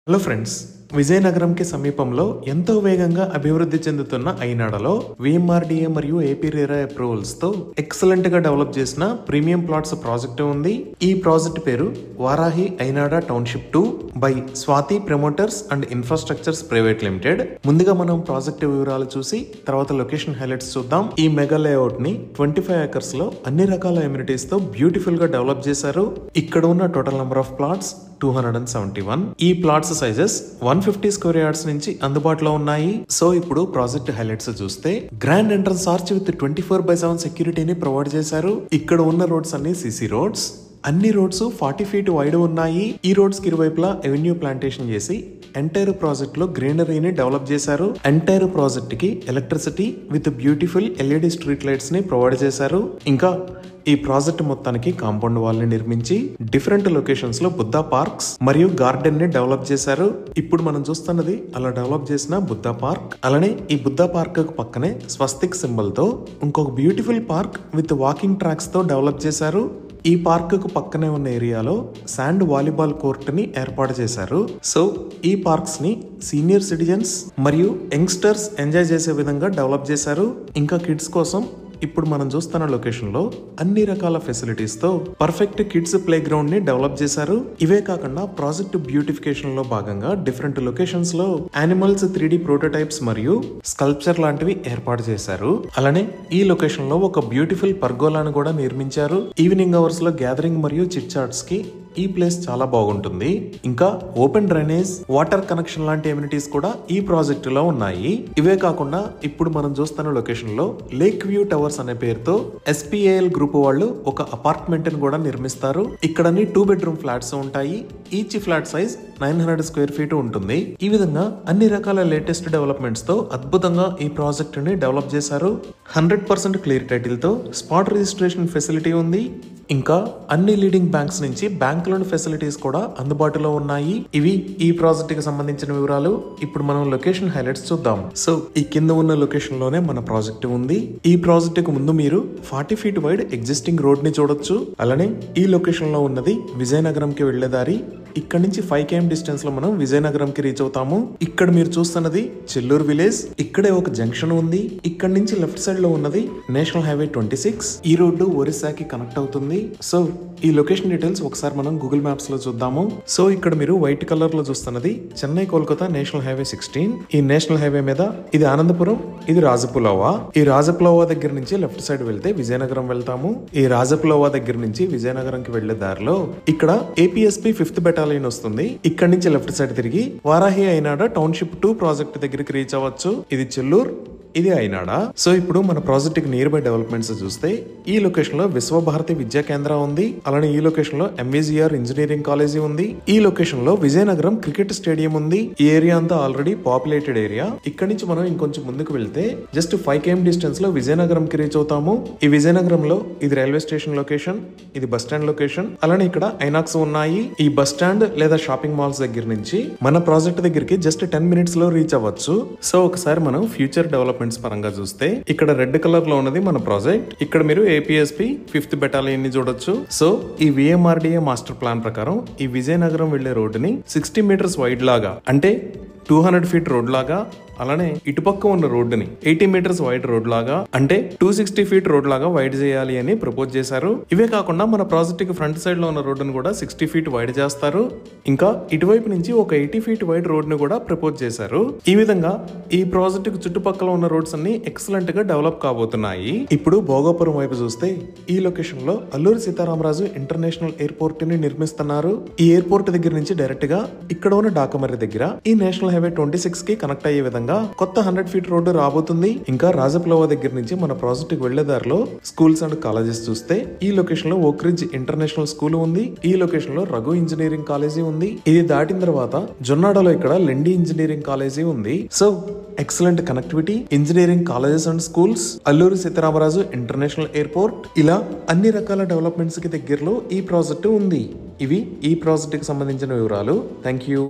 Hello friends, Vizianagaram కి సమీపంలో ఎంతో వేగంగా అభివృద్ధి చెందుతున్న ఐనాడలో విఎంఆర్డీఏ మరియు ఏపీ రేరా అప్రూవల్స్ తో ఎక్సలెంట్ గా డెవలప్ చేసిన ప్రీమియం ప్లాట్స్ ప్రాజెక్ట్ ఉంది. ఈ ప్రాజెక్ట్ పేరు Varahi Ainada township 2 by Swathi promoters and infrastructures private limited. ముందుగా మనం ప్రాజెక్ట్ వివరాలు చూసి తర్వాత లొకేషన్ హైలైట్స్ చూద్దాం. ఈ మెగా లేఅవుట్ ని 25 ఏకర్స్ లో అన్ని రకాల ఎమ్యూనిటీస్ తో బ్యూటిఫుల్ గా డెవలప్ చేశారు. ఇక్కడ ఉన్న టోటల్ నెంబర్ ఆఫ్ ప్లాట్స్ 271. ఈ ప్లాట్స్ సైజెస్ 150 స్క్వేర్ యార్డ్స్ నుంచి అందుబాటులో ఉన్నాయి. సో ఇప్పుడు ప్రాజెక్ట్ హైలైట్స్ చూస్తే గ్రాండ్ ఎంట్రన్స్ ఆర్చ్ విత్ 24/7 సెక్యూరిటీని ప్రొవైడ్ చేశారు. ఇక్కడ ఉన్న రోడ్స్ అన్ని సిసి రోడ్స్. అన్ని రోడ్స్ 40 ఫీట్ వైడ్ ఉన్నాయి. ఈ రోడ్స్ కి ఇరువైపులా ఎవెన్యూ ప్లాంటేషన్ చేసి ఎంటైర్ ప్రాజెక్ట్ లో గ్రీనరీని డెవలప్ చేశారు. ఎంటైర్ ప్రాజెక్ట్ కి electricity with beautiful LED street lights ని ప్రొవైడ్ చేశారు. ఇంకా ఈ ప్రాజెక్ట్ మొత్తానికి కాంపౌండ్ వాల్ ని నిర్మించి డిఫరెంట్ లొకేషన్స్ లో బుద్ధా పార్క్స్ మరియు గార్డెన్ ని డెవలప్ చేశారు. ఇప్పుడు మనం చూస్తున్నది అలా డెవలప్ చేసిన బుద్ధా పార్క్. అలానే ఈ బుద్ధా పార్క్ పక్కనే స్వస్తిక్ సింబల్ తో ఇంకొక beautiful park with walking tracks తో డెవలప్ చేశారు. ఈ పార్క్ కు పక్కనే ఉన్న ఏరియాలో శాండ్ వాలీబాల్ కోర్ట్ ని ఏర్పాటు చేశారు. సో ఈ పార్క్స్ ని సీనియర్ సిటిజన్స్ మరియు యంగ్స్టర్స్ ఎంజాయ్ చేసే విధంగా డెవలప్ చేశారు. ఇంకా కిడ్స్ కోసం ఇప్పుడు మనం చూస్తున్న లొకేషన్ లో అన్ని రకాల ఫెసిలిటీస్ తో పర్ఫెక్ట్ కిడ్స్ ప్లే గ్రౌండ్ ని డెవలప్ చేశారు. ఇవే కాకుండా ప్రాజెక్ట్ బ్యూటిఫికేషన్ లో భాగంగా డిఫరెంట్ లొకేషన్స్ లో యానిమల్స్ 3D ప్రోటోటైప్స్ మరియు స్కల్ప్చర్ లాంటివి ఏర్పాటు చేశారు. అలానే ఈ లొకేషన్ లో ఒక బ్యూటిఫుల్ పర్గోలాను కూడా నిర్మించారు. ఈవినింగ్ అవర్స్ లో గ్యాదరింగ్ మరియు చిట్ చాట్స్ కి ఈ ప్లేస్ చాలా బాగుంటుంది. ఇంకా ఓపెన్ డ్రైనేజ్, వాటర్ కనెక్షన్ లాంటి ఎమ్యూనిటీస్ కూడా ఈ ప్రాజెక్ట్ లో ఉన్నాయి. ఇవే కాకుండా ఇప్పుడు మనం చూస్తున్న లొకేషన్ లో లేక్ వ్యూ టవర్స్ అనే పేరుతో SPAL గ్రూప్ వాళ్ళు ఒక అపార్ట్మెంట్ ని కూడా నిర్మిస్తారు. ఇక్కడ 2 బెడ్రూమ్ ఫ్లాట్స్ ఉంటాయి. Each flat size 900 square feet ఉంటుంది. ఈ విధంగా అన్ని రకాల లేటెస్ట్ డెవలప్మెంట్స్ తో అద్భుతంగా ఈ ప్రాజెక్ట్ ని డెవలప్ చేశారు. 100% క్లియర్ టైటిల్ తో స్పాట్ రిజిస్ట్రేషన్ ఫెసిలిటీ ఉంది. ఇంకా అన్ని లీడింగ్ బ్యాంక్స్ నుంచి బ్యాంక్ లోన్ ఫెసిలిటీస్ కూడా అందుబాటులో ఉన్నాయి. ఇవి ఈ ప్రాజెక్ట్ కి సంబంధించిన వివరాలు. ఇప్పుడు మనం లొకేషన్ హైలైట్స్ చూద్దాం. సో ఈ కింద ఉన్న లొకేషన్ లోనే మన ప్రాజెక్ట్ ఉంది. ఈ ప్రాజెక్ట్ కు ముందు మీరు 40 ఫీట్ వైడ్ ఎగ్జిస్టింగ్ రోడ్ ని చూడొచ్చు. అలానే ఈ లొకేషన్ లో ఉన్నది విజయనగరం కి వెళ్లే దారి. ఇక్కడ నుంచి 5 km డిస్టెన్స్ లో మనం విజయనగరం కి రీచ్ అవుతాము. ఇక్కడ మీరు చూస్తున్నది చెల్లూరు విలేజ్. ఇక్కడే ఒక జంక్షన్ ఉంది. ఇక్కడ నుంచి లెఫ్ట్ సైడ్ లో ఉన్నది నేషనల్ హైవే 26. ఈ రోడ్డు ఒరిస్సాకి కనెక్ట్ అవుతుంది. సో ఈ లొకేషన్ డీటెయిల్స్ ఒకసారి మనం గూగుల్ మ్యాప్స్ లో చూద్దాము. సో ఇక్కడ మీరు వైట్ కలర్ లో చూస్తున్నది చెన్నై కోల్కతా నేషనల్ హైవే 16. ఈ నేషనల్ హైవే మీద ఇది ఆనందపురం, ఇది రాజపులోవా. ఈ రాజపులోవా దగ్గర నుంచి లెఫ్ట్ సైడ్ వెళ్తే విజయనగరం వెళ్తాము. ఈ రాజపులోవా దగ్గర నుంచి విజయనగరం కి వెళ్లే దారిలో ఇక్కడ APSP 5th బెటాలియన్ వస్తుంది. ఇక్కడ నుంచి లెఫ్ట్ సైడ్ తిరిగి వారాహి ఐనాడ టౌన్షిప్ 2 ప్రాజెక్ట్ దగ్గరికి రీచ్ అవ్వచ్చు. ఇది చెల్లూరు, ఇది ఐనాడ. సో ఇప్పుడు మన ప్రాజెక్ట్ కి నియర్ బై డెవలప్మెంట్స్ చూస్తే ఈ లొకేషన్ లో విశ్వభారతి విద్యా కేంద్ర ఉంది. అలానే ఈ లొకేషన్ లో MVGR ఇంజనీరింగ్ కాలేజీ ఉంది. ఈ లొకేషన్ లో విజయనగరం క్రికెట్ స్టేడియం ఉంది. ఈ ఏరియా అంతా ఆల్రెడీ పాపులేటెడ్ ఏరియా. ఇక్కడ నుంచి మనం ఇంకొంచెం ముందుకు వెళ్తే జస్ట్ 5 km డిస్టెన్స్ లో విజయనగరం కి రీచ్ అవుతాము. ఈ విజయనగరం లో ఇది రైల్వే స్టేషన్ లొకేషన్, ఇది బస్ స్టాండ్ లొకేషన్. అలానే ఇక్కడ ఐనాక్స్ ఉన్నాయి. ఈ బస్ స్టాండ్ లేదా షాపింగ్ మాల్స్ దగ్గర నుంచి మన ప్రాజెక్ట్ దగ్గరికి జస్ట్ 10 minutes లో రీచ్ అవ్వచ్చు. సో ఒకసారి మనం ఫ్యూచర్ డెవలప్మెంట్స్ పరంగా చూస్తే ఇక్కడ రెడ్ కలర్ లో ఉన్నది మన ప్రాజెక్ట్. ఇక్కడ మీరు APSP 5th బెటాలియన్ ని చూడొచ్చు. సో ఈ VMRDA మాస్టర్ ప్లాన్ ప్రకారం ఈ విజయనగరం వెళ్లే రోడ్డుని 60 meters వైడ్ లాగా, అంటే 200 feet రోడ్ లాగా, అలానే ఇటుపక్క ఉన్న రోడ్డుని 80 meters వైడ్ రోడ్ లాగా, అంటే 260 feet రోడ్ లాగా వైడ్ చేయాలి అని ప్రపోజ్ చేశారు. ఇవే కాకుండా మన ప్రాజెక్ట్ కి ఫ్రంట్ సైడ్ లో ఉన్న రోడ్డును కూడా 60 feet వైడ్ చేస్తారు. ఇంకా ఇటువైపు నుంచి ఒక 80 feet వైడ్ రోడ్ ని కూడా ప్రపోజ్ చేశారు. ఈ విధంగా ఈ ప్రాజెక్ట్ కి చుట్టుపక్కల ఉన్న రోడ్స్ అన్ని ఎక్సలెంట్ గా డెవలప్ కాబోతున్నాయి. ఇప్పుడు భోగాపురం వైపు చూస్తే ఈ లొకేషన్ లో అల్లూరి సీతారామరాజు ఇంటర్నేషనల్ ఎయిర్పోర్ట్ ని నిర్మిస్తున్నారు. ఈ ఎయిర్పోర్ట్ దగ్గర నుంచి డైరెక్ట్ గా ఇక్కడ ఉన్న డాకమర్రి దగ్గర ఈ నేషనల్ హైవే 26 కి కనెక్ట్ అయ్యే విధంగా కొత్త 100 feet రోడ్డు రాబోతుంది. ఇంకా రాజపులోవా దగ్గర నుంచి మన ప్రాజెక్ట్ కి వెళ్లే దారిలో స్కూల్స్ అండ్ కాలేజెస్ చూస్తే ఈ లొకేషన్ లో ఓక్రిడ్జ్ ఇంటర్నేషనల్ స్కూల్ ఉంది. ఈ లొకేషన్ లో రఘు ఇంజనీరింగ్ కాలేజీ ఉంది. ఇది దాటిన తర్వాత జొన్నాడలో ఇక్కడ లెండి ఇంజనీరింగ్ కాలేజీ ఉంది. So excellent connectivity, engineering colleges and schools, Alluri Sitaramaraju international airport, ఇలా అన్ని రకాల డెవలప్మెంట్స్ కి దగ్గరలో ఈ ప్రాజెక్ట్ ఉంది. ఇవి ఈ ప్రాజెక్ట్ కి సంబంధించిన వివరాలు. Thank you.